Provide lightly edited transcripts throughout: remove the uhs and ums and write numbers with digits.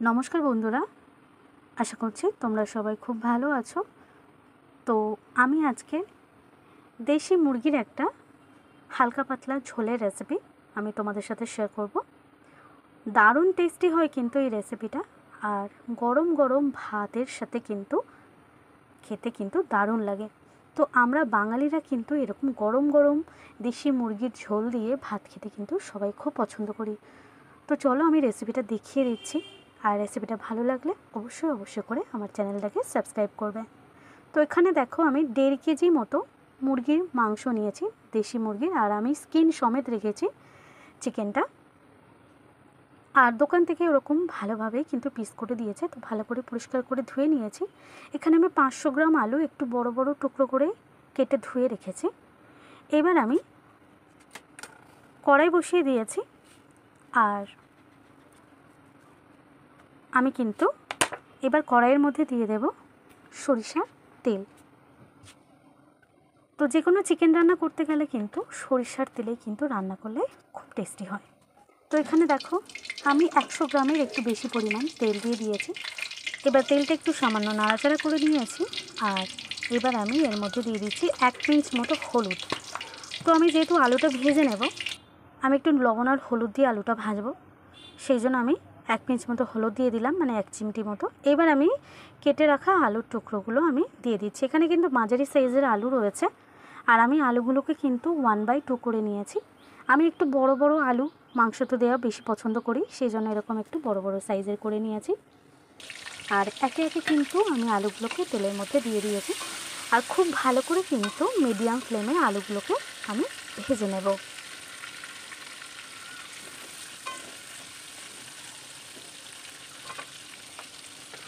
নমস্কার বন্ধুরা, আশা করছি তোমরা সবাই খুব ভালো আছো। তো আমি আজকে দেশি মুরগির একটা হালকা পাতলা ঝোলের রেসিপি আমি তোমাদের সাথে শেয়ার করব। দারুণ টেস্টি হয় কিন্তু এই রেসিপিটা, আর গরম গরম ভাতের সাথে কিন্তু খেতে কিন্তু দারুণ লাগে। তো আমরা বাঙালিরা কিন্তু এরকম গরম গরম দেশি মুরগির ঝোল দিয়ে ভাত খেতে কিন্তু সবাই খুব পছন্দ করি। তো চলো আমি রেসিপিটা দেখিয়ে দিচ্ছি, আর রেসিপিটা ভালো লাগলে অবশ্যই করে আমার চ্যানেলটাকে সাবস্ক্রাইব করবে। তো এখানে দেখো আমি 1.5 কেজি মতো মুরগির মাংস নিয়েছি, দেশি মুরগির, আর আমি স্কিন সমেত রেখেছি চিকেনটা। আর দোকান থেকে ওরকম ভালোভাবে কিন্তু পিস করে দিয়েছে, তো ভালো করে পরিষ্কার করে ধুয়ে নিয়েছি। এখানে আমি 500 গ্রাম আলু একটু বড় বড় টুকরো করে কেটে ধুয়ে রেখেছি। এবার আমি কড়াই বসিয়ে দিয়েছি, আর আমি কিন্তু এবার কড়াইয়ের মধ্যে দিয়ে দেব সরিষার তেল। তো যে কোনো চিকেন রান্না করতে গেলে কিন্তু সরিষার তেলেই কিন্তু রান্না করলে খুব টেস্টি হয়। তো এখানে দেখো আমি 100 গ্রামের একটু বেশি পরিমাণ তেল দিয়ে দিয়েছি। এবার তেলটা একটু সামান্য নাড়াচাড়া করে নিয়েছি, আর এবার আমি এর মধ্যে দিয়ে দিচ্ছি 1 পিঞ্চ মতো হলুদ। তো আমি যেহেতু আলুটা ভেজে নেব, আমি একটু লবণ আর হলুদ দিয়ে আলুটা ভাজবো, সেই জন্য আমি 1 পিঞ্চ মতো হলুদ দিয়ে দিলাম, মানে 1 চিমটি মতো। এবার আমি কেটে রাখা আলুর টুকরোগুলো আমি দিয়ে দিচ্ছি। এখানে কিন্তু মাঝারি সাইজের আলু রয়েছে, আর আমি আলুগুলোকে কিন্তু 1/2 করে নিয়েছি। আমি একটু বড় বড় আলু মাংস তো দেওয়া বেশি পছন্দ করি, সেই জন্য এরকম একটু বড় বড় সাইজের করে নিয়েছি। আর একে একে কিন্তু আমি আলুগুলোকে তেলের মধ্যে দিয়ে দিয়েছি, আর খুব ভালো করে কিন্তু মিডিয়াম ফ্লেমে আলুগুলোকে আমি ভেজে নেব।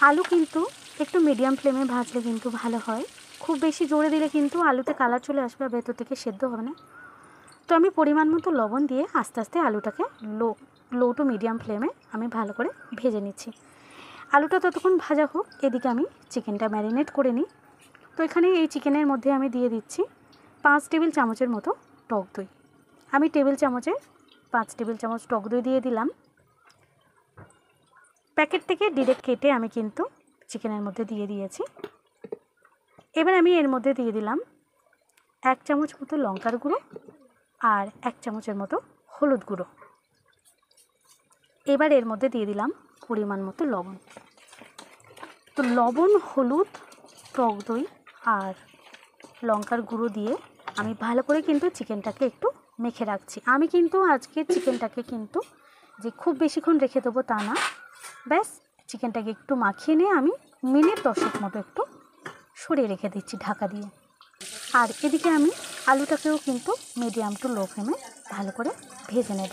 আলু কিন্তু একটু মিডিয়াম ফ্লেমে ভাজলে কিন্তু ভালো হয়, খুব বেশি জোরে দিলে কিন্তু আলুতে কালার চলে আসবে, ভেতর থেকে সেদ্ধ হবে না। তো আমি পরিমাণ মতো লবণ দিয়ে আস্তে আস্তে আলুটাকে লো টু মিডিয়াম ফ্লেমে আমি ভালো করে ভেজে নিচ্ছি। আলুটা ততক্ষণ ভাজা হোক, এদিকে আমি চিকেনটা ম্যারিনেট করে নিই। তো এখানে এই চিকেনের মধ্যে আমি দিয়ে দিচ্ছি 5 টেবিল চামচের মতো টক দই। আমি টেবিল চামচে 5 টেবিল চামচ টক দই দিয়ে দিলাম। প্যাকেট থেকে ডিরেক্ট কেটে আমি কিন্তু চিকেনের মধ্যে দিয়ে দিয়েছি। এবার আমি এর মধ্যে দিয়ে দিলাম 1 চামচ মতো লঙ্কার গুঁড়ো আর 1 চামচের মতো হলুদ গুঁড়ো। এবার এর মধ্যে দিয়ে দিলাম পরিমাণ মতো লবণ। তো লবণ, হলুদ, টক দই আর লঙ্কার গুঁড়ো দিয়ে আমি ভালো করে কিন্তু চিকেনটাকে একটু মেখে রাখছি। আমি কিন্তু আজকে চিকেনটাকে কিন্তু যে খুব বেশিক্ষণ রেখে দেবো তা না, ব্যাস চিকেনটাকে একটু মাখিয়ে নিয়ে আমি মিনিট 10 মতো একটু সরিয়ে রেখে দিচ্ছি ঢাকা দিয়ে। আর এদিকে আমি আলুটাকেও কিন্তু মিডিয়াম টু লো ফ্লেমে ভালো করে ভেজে নেব।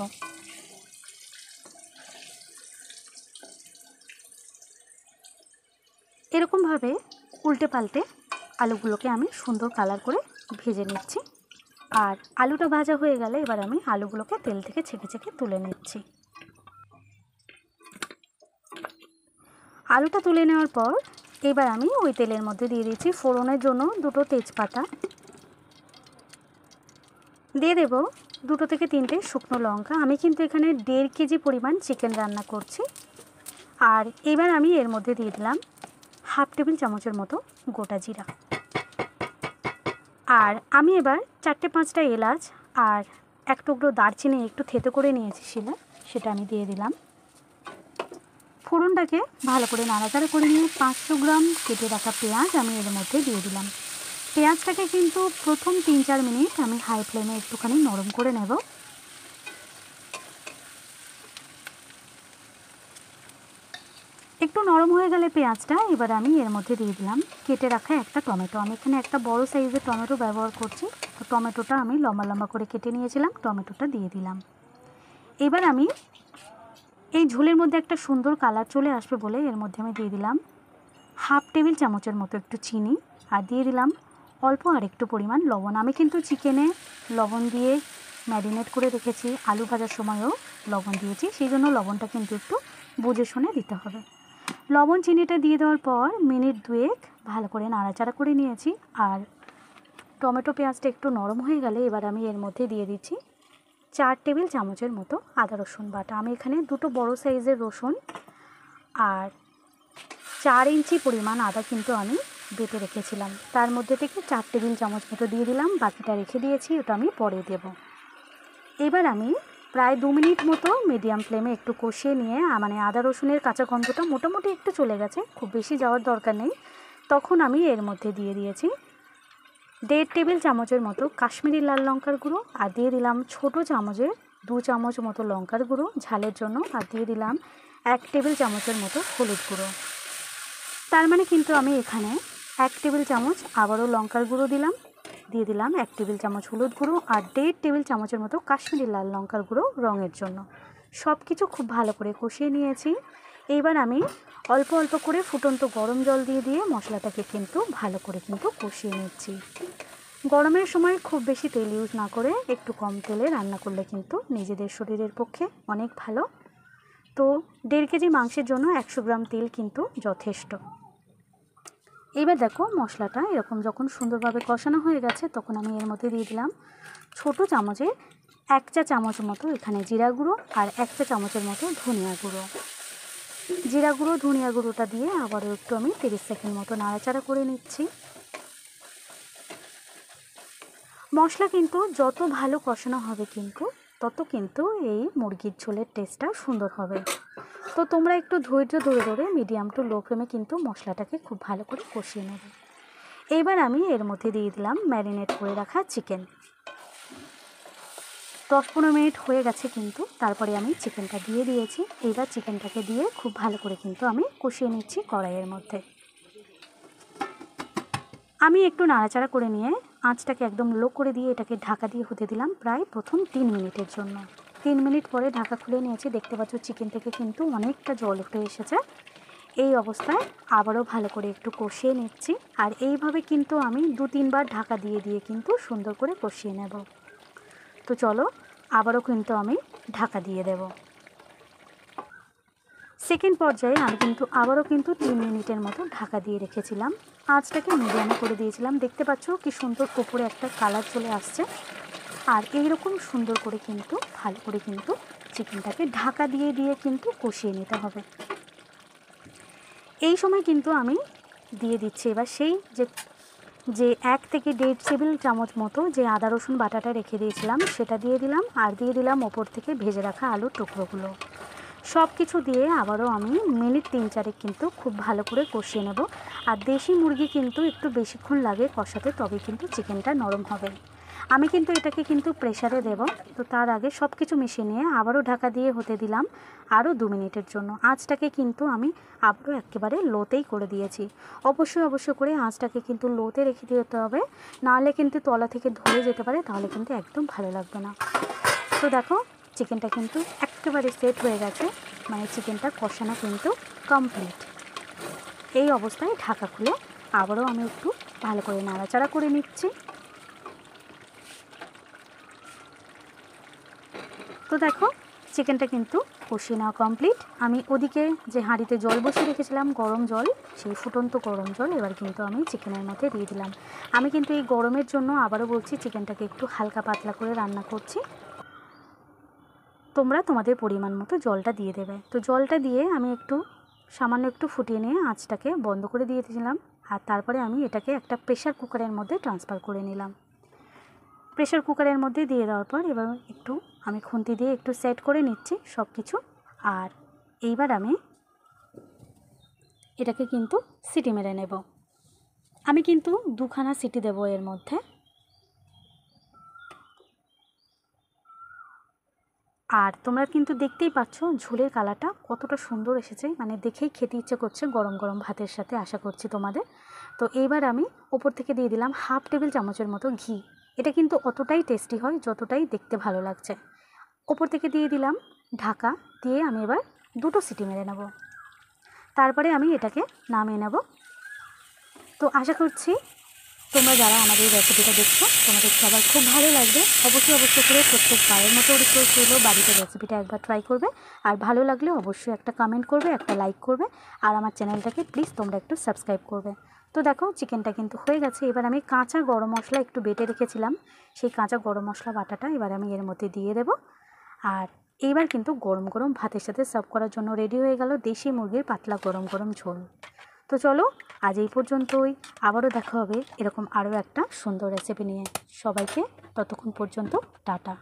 এরকমভাবে উল্টে পাল্টে আলুগুলোকে আমি সুন্দর কালার করে ভেজে নিচ্ছি। আর আলুটা ভাজা হয়ে গেলে এবার আমি আলুগুলোকে তেল থেকে ছেঁকে ছেঁকে তুলে নিচ্ছি। আলুটা তুলে নেওয়ার পর এবার আমি ওই তেলের মধ্যে দিয়ে দিচ্ছি ফোড়নের জন্য 2টো তেজপাতা, দিয়ে দেব 2 থেকে 3টে শুকনো লঙ্কা। আমি কিন্তু এখানে 1.5 কেজি পরিমাণ চিকেন রান্না করছি। আর এবার আমি এর মধ্যে দিয়ে দিলাম 1/2 টেবিল চামচের মতো গোটা জিরা। আর আমি এবার 4-5টা এলাচ আর 1 টুকরো দারচিনি একটু থেতো করে নিয়েছি শিলে, সেটা আমি দিয়ে দিলাম। ফোড়নটাকে ভালো করে নাড়াচাড়া করে নিয়ে 500 গ্রাম কেটে রাখা পেঁয়াজ আমি এর মধ্যে দিয়ে দিলাম। পেঁয়াজটাকে কিন্তু প্রথম 3-4 মিনিট আমি হাই ফ্লেমে একটুখানি নরম করে নেব। একটু নরম হয়ে গেলে পেঁয়াজটা এবার আমি এর মধ্যে দিয়ে দিলাম কেটে রাখা একটা টমেটো। আমি এখানে একটা বড় সাইজের টমেটো ব্যবহার করছি, তো টমেটোটা আমি লম্বা লম্বা করে কেটে নিয়েছিলাম, টমেটোটা দিয়ে দিলাম। এবার আমি এই ঝোলের মধ্যে একটা সুন্দর কালার চলে আসবে বলে এর মধ্যে আমি দিয়ে দিলাম 1/2 টেবিল চামচের মতো একটু চিনি, আর দিয়ে দিলাম অল্প আর একটু পরিমাণ লবণ। আমি কিন্তু চিকেনে লবণ দিয়ে ম্যারিনেট করে রেখেছি, আলু ভাজার সময়ও লবণ দিয়েছি, সেই জন্য লবণটা কিন্তু একটু বুঝে শুনে দিতে হবে। লবণ চিনিটা দিয়ে দেওয়ার পর মিনিট 2 ভালো করে নাড়াচাড়া করে নিয়েছি। আর টমেটো পেঁয়াজটা একটু নরম হয়ে গেলে এবার আমি এর মধ্যে দিয়ে দিচ্ছি 4 টেবিল চামচের মতো আদা রসুন বাটা। আমি এখানে 2টো বড় সাইজের রসুন আর 4 ইঞ্চি পরিমাণ আদা কিন্তু আমি বেটে রেখেছিলাম, তার মধ্যে থেকে 4 টেবিল চামচ মতো দিয়ে দিলাম, বাকিটা রেখে দিয়েছি, ওটা আমি পরে দেব। এবার আমি প্রায় 2 মিনিট মতো মিডিয়াম ফ্লেমে একটু কষিয়ে নিয়ে মানে আদা রসুনের কাঁচা গন্ধটা মোটামুটি একটু চলে গেছে, খুব বেশি যাওয়ার দরকার নেই। তখন আমি এর মধ্যে দিয়ে দিয়েছি 1.5 টেবিল চামচের মতো কাশ্মীরি লাল লঙ্কার গুঁড়ো, আর দিয়ে দিলাম ছোটো চামচের 2 চামচ মতো লঙ্কার গুঁড়ো ঝালের জন্য, আর দিয়ে দিলাম 1 টেবিল চামচের মতো হলুদ গুঁড়ো। তার মানে কিন্তু আমি এখানে 1 টেবিল চামচ আবারও লঙ্কার গুঁড়ো দিলাম, দিয়ে দিলাম 1 টেবিল চামচ হলুদ গুঁড়ো আর 1.5 টেবিল চামচের মতো কাশ্মীরি লাল লঙ্কার গুঁড়ো রঙের জন্য। সব কিছু খুব ভালো করে কষিয়ে নিয়েছি। এইবার আমি অল্প অল্প করে ফুটন্ত গরম জল দিয়ে দিয়ে মশলাটাকে কিন্তু ভালো করে কিন্তু কষিয়ে নিচ্ছি। গরমের সময় খুব বেশি তেল ইউজ না করে একটু কম তেলে রান্না করলে কিন্তু নিজেদের শরীরের পক্ষে অনেক ভালো। তো 1.5 কেজি মাংসের জন্য 100 গ্রাম তেল কিন্তু যথেষ্ট। এবার দেখো মশলাটা এরকম যখন সুন্দরভাবে কষানো হয়ে গেছে, তখন আমি এর মধ্যে দিয়ে দিলাম ছোটো চামচে 1 চা চামচ মতো এখানে জিরা গুঁড়ো আর 1 চা চামচের মতো ধনিয়া গুঁড়ো। জিরা গুঁড়ো ধনিয়া গুঁড়োটা দিয়ে আবারও একটু আমি 30 সেকেন্ড মতো নাড়াচাড়া করে নিচ্ছি। মশলা কিন্তু যত ভালো কষানো হবে কিন্তু তত কিন্তু এই মুরগির ঝোলের টেস্টটা সুন্দর হবে। তো তোমরা একটু ধৈর্য ধরে ধরে মিডিয়াম টু লো ফ্লেমে কিন্তু মশলাটাকে খুব ভালো করে কষিয়ে নেবে। এইবার আমি এর মধ্যে দিয়ে দিলাম ম্যারিনেট করে রাখা চিকেন। 10-15 মিনিট হয়ে গেছে কিন্তু, তারপরে আমি চিকেনটা দিয়ে দিয়েছি। এইবার চিকেনটাকে দিয়ে খুব ভালো করে কিন্তু আমি কষিয়ে নিচ্ছি কড়াইয়ের মধ্যে। আমি একটু নাড়াচাড়া করে নিয়ে আঁচটাকে একদম লো করে দিয়ে এটাকে ঢাকা দিয়ে হতে দিলাম প্রায় প্রথম 3 মিনিটের জন্য। 3 মিনিট পরে ঢাকা খুলে নিয়েছি, দেখতে পাচ্ছ চিকেন থেকে কিন্তু অনেকটা জল উঠে এসেছে। এই অবস্থায় আবারও ভালো করে একটু কষিয়ে নিচ্ছি, আর এইভাবে কিন্তু আমি 2-3 বার ঢাকা দিয়ে দিয়ে কিন্তু সুন্দর করে কষিয়ে নেব। তো চলো আবারও কিন্তু আমি ঢাকা দিয়ে দেব। সেকেন্ড পর্যায়ে আমি কিন্তু আবারও কিন্তু 3 মিনিটের মতো ঢাকা দিয়ে রেখেছিলাম। আঁচটাকে মিডিয়ামে করে দিয়েছিলাম। দেখতে পাচ্ছ কি সুন্দর উপরে একটা কালার চলে আসছে। আর এইরকম সুন্দর করে কিন্তু ভালো করে কিন্তু চিকেনটাকে ঢাকা দিয়ে দিয়ে কিন্তু কষিয়ে নিতে হবে। এই সময় কিন্তু আমি দিয়ে দিচ্ছি এবার সেই যে 1 থেকে 1.5 টেবিল চামচ মতো যে আদা রসুন বাটাটা রেখে দিয়েছিলাম সেটা দিয়ে দিলাম, আর দিয়ে দিলাম ওপর থেকে ভেজে রাখা আলুর টুকরোগুলো। সব কিছু দিয়ে আবারও আমি মিনিট 3-4 কিন্তু খুব ভালো করে কষিয়ে নেব। আর দেশি মুরগি কিন্তু একটু বেশিক্ষণ লাগে কষাতে, তবে কিন্তু চিকেনটা নরম হবে। আমি কিন্তু এটাকে কিন্তু প্রেসারে দেব। তো তার আগে সব কিছু মিশিয়ে নিয়ে আবারও ঢাকা দিয়ে হতে দিলাম আরও 2 মিনিটের জন্য। আঁচটাকে কিন্তু আমি আবারও একেবারে লোতেই করে দিয়েছি। অবশ্যই করে আঁচটাকে কিন্তু লোতে রেখে দিতে হবে, নাহলে কিন্তু তলা থেকে ধরে যেতে পারে, তাহলে কিন্তু একদম ভালো লাগবে না। তো দেখো চিকেনটা কিন্তু একেবারে সেট হয়ে গেছে, মানে চিকেনটা কষানো কিন্তু কমপ্লিট। এই অবস্থায় ঢাকা খুলে আবারও আমি একটু ভালো করে নাড়াচাড়া করে নিচ্ছি। তো দেখো চিকেনটা কিন্তু কষিয়ে নেওয়া কমপ্লিট। আমি ওদিকে যে হাঁড়িতে জল বসিয়ে রেখেছিলাম গরম জল, সেই ফুটন্ত গরম জল এবার কিন্তু আমি চিকেনের মধ্যে দিয়ে দিলাম। আমি কিন্তু এই গরমের জন্য আবারও বলছি চিকেনটাকে একটু হালকা পাতলা করে রান্না করছি। তোমরা তোমাদের পরিমাণ মতো জলটা দিয়ে দেবে। তো জলটা দিয়ে আমি সামান্য একটু ফুটিয়ে নিয়ে আঁচটাকে বন্ধ করে দিয়ে দিয়েছিলাম, আর তারপরে আমি এটাকে একটা প্রেশার কুকারের মধ্যে ট্রান্সফার করে নিলাম। প্রেশার কুকারের মধ্যে দিয়ে দেওয়ার পর এবার আমি খুন্তি দিয়ে একটু সেট করে নিচ্ছি সব কিছু। আর এইবার আমি এটাকে কিন্তু সিটি মেরে নেব। আমি কিন্তু 2খানা সিটি দেবো এর মধ্যে। আর তোমরা কিন্তু দেখতেই পাচ্ছ ঝোলের কালারটা কতটা সুন্দর এসেছে, মানে দেখেই খেতে ইচ্ছে করছে গরম গরম ভাতের সাথে, আশা করছি তোমাদের। তো এইবার আমি ওপর থেকে দিয়ে দিলাম 1/2 টেবিল চামচের মতো ঘি। এটা কিন্তু অতটাই টেস্টি হয় যতটাই দেখতে ভালো লাগছে। ওপর থেকে দিয়ে দিলাম ঢাকা দিয়ে আমি এবার 2টো সিটি মেরে নেব, তারপরে আমি এটাকে নামিয়ে নেব। তো আশা করছি তোমরা যারা আমাদের এই রেসিপিটা দেখছো তোমাদের সবার খুব ভালো লাগবে। অবশ্যই করে প্রত্যেকবারের মতো রিকোয়েস্ট হলো বাড়িতে রেসিপিটা একবার ট্রাই করবে, আর ভালো লাগলে অবশ্যই একটা কমেন্ট করবে, একটা লাইক করবে, আর আমার চ্যানেলটাকে প্লিজ তোমরা একটু সাবস্ক্রাইব করবে। তো দেখো চিকেনটা কিন্তু হয়ে গেছে। এবার আমি কাঁচা গরম মশলা একটু বেটে রেখেছিলাম, সেই কাঁচা গরম মশলা বাটাটা এবার আমি এর মধ্যে দিয়ে দেব। আর এইবার কিন্তু গরম গরম ভাতের সাথে সার্ভ করার জন্য রেডি হয়ে গেল দেশি মুরগির পাতলা গরম গরম ঝোল। তো চলো আজ এই পর্যন্তই, আবারও দেখা হবে এরকম আরও একটা সুন্দর রেসিপি নিয়ে। সবাইকে ততক্ষণ পর্যন্ত টাটা।